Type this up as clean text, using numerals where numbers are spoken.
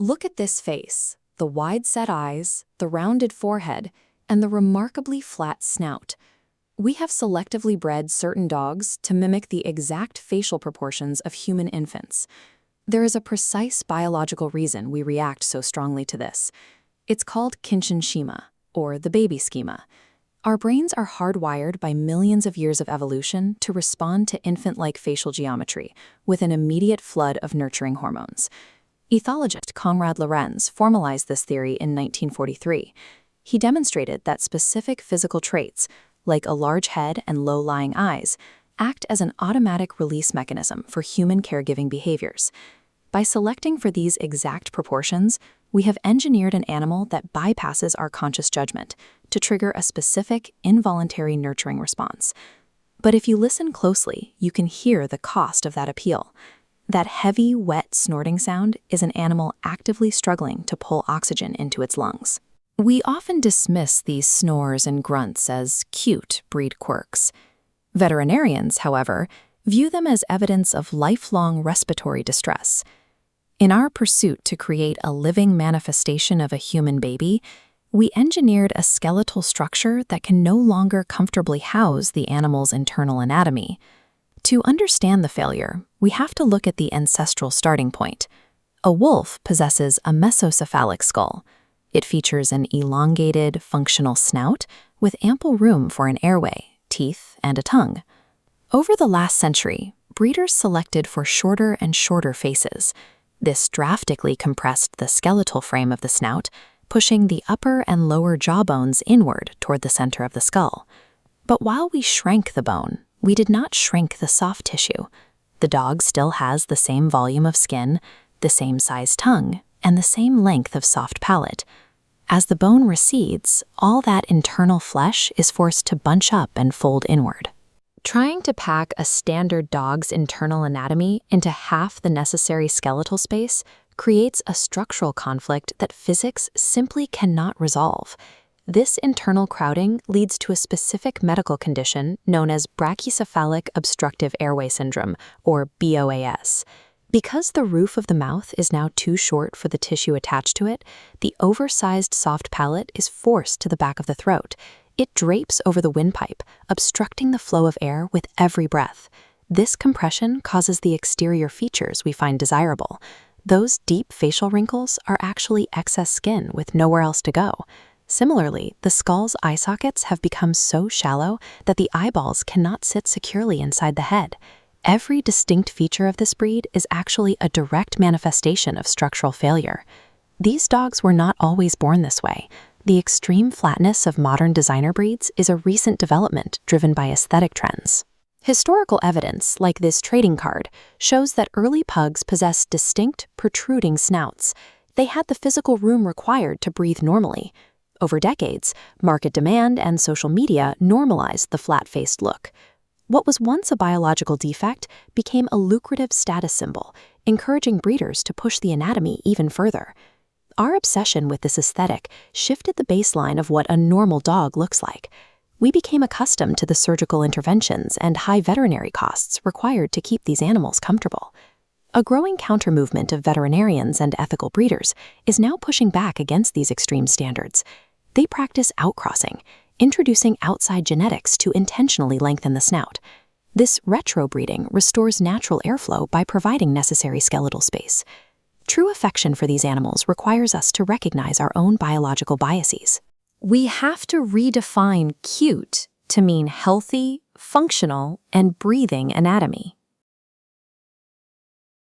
Look at this face, the wide-set eyes, the rounded forehead, and the remarkably flat snout. We have selectively bred certain dogs to mimic the exact facial proportions of human infants. There is a precise biological reason we react so strongly to this. It's called Kindchenschema, or the baby schema. Our brains are hardwired by millions of years of evolution to respond to infant-like facial geometry with an immediate flood of nurturing hormones. Ethologist Konrad Lorenz formalized this theory in 1943. He demonstrated that specific physical traits, like a large head and low-lying eyes, act as an automatic release mechanism for human caregiving behaviors. By selecting for these exact proportions, we have engineered an animal that bypasses our conscious judgment to trigger a specific, involuntary nurturing response. But if you listen closely, you can hear the cost of that appeal. That heavy, wet snorting sound is an animal actively struggling to pull oxygen into its lungs. We often dismiss these snores and grunts as cute breed quirks. Veterinarians, however, view them as evidence of lifelong respiratory distress. In our pursuit to create a living manifestation of a human baby, we engineered a skeletal structure that can no longer comfortably house the animal's internal anatomy. To understand the failure, we have to look at the ancestral starting point. A wolf possesses a mesocephalic skull. It features an elongated, functional snout with ample room for an airway, teeth, and a tongue. Over the last century, breeders selected for shorter and shorter faces. This drastically compressed the skeletal frame of the snout, pushing the upper and lower jawbones inward toward the center of the skull. But while we shrank the bone, we did not shrink the soft tissue. The dog still has the same volume of skin, the same size tongue, and the same length of soft palate. As the bone recedes, all that internal flesh is forced to bunch up and fold inward. Trying to pack a standard dog's internal anatomy into half the necessary skeletal space creates a structural conflict that physics simply cannot resolve. This internal crowding leads to a specific medical condition known as Brachycephalic obstructive airway syndrome, or BOAS. Because the roof of the mouth is now too short for the tissue attached to it, the oversized soft palate is forced to the back of the throat. It drapes over the windpipe, obstructing the flow of air with every breath. This compression causes the exterior features we find desirable. Those deep facial wrinkles are actually excess skin with nowhere else to go. Similarly, the skull's eye sockets have become so shallow that the eyeballs cannot sit securely inside the head. Every distinct feature of this breed is actually a direct manifestation of structural failure. These dogs were not always born this way. The extreme flatness of modern designer breeds is a recent development driven by aesthetic trends. Historical evidence, like this trading card, shows that early pugs possessed distinct, protruding snouts. They had the physical room required to breathe normally. Over decades, market demand and social media normalized the flat-faced look. What was once a biological defect became a lucrative status symbol, encouraging breeders to push the anatomy even further. Our obsession with this aesthetic shifted the baseline of what a normal dog looks like. We became accustomed to the surgical interventions and high veterinary costs required to keep these animals comfortable. A growing counter-movement of veterinarians and ethical breeders is now pushing back against these extreme standards. They practice outcrossing, introducing outside genetics to intentionally lengthen the snout. This retrobreeding restores natural airflow by providing necessary skeletal space. True affection for these animals requires us to recognize our own biological biases. We have to redefine cute to mean healthy, functional, and breathing anatomy.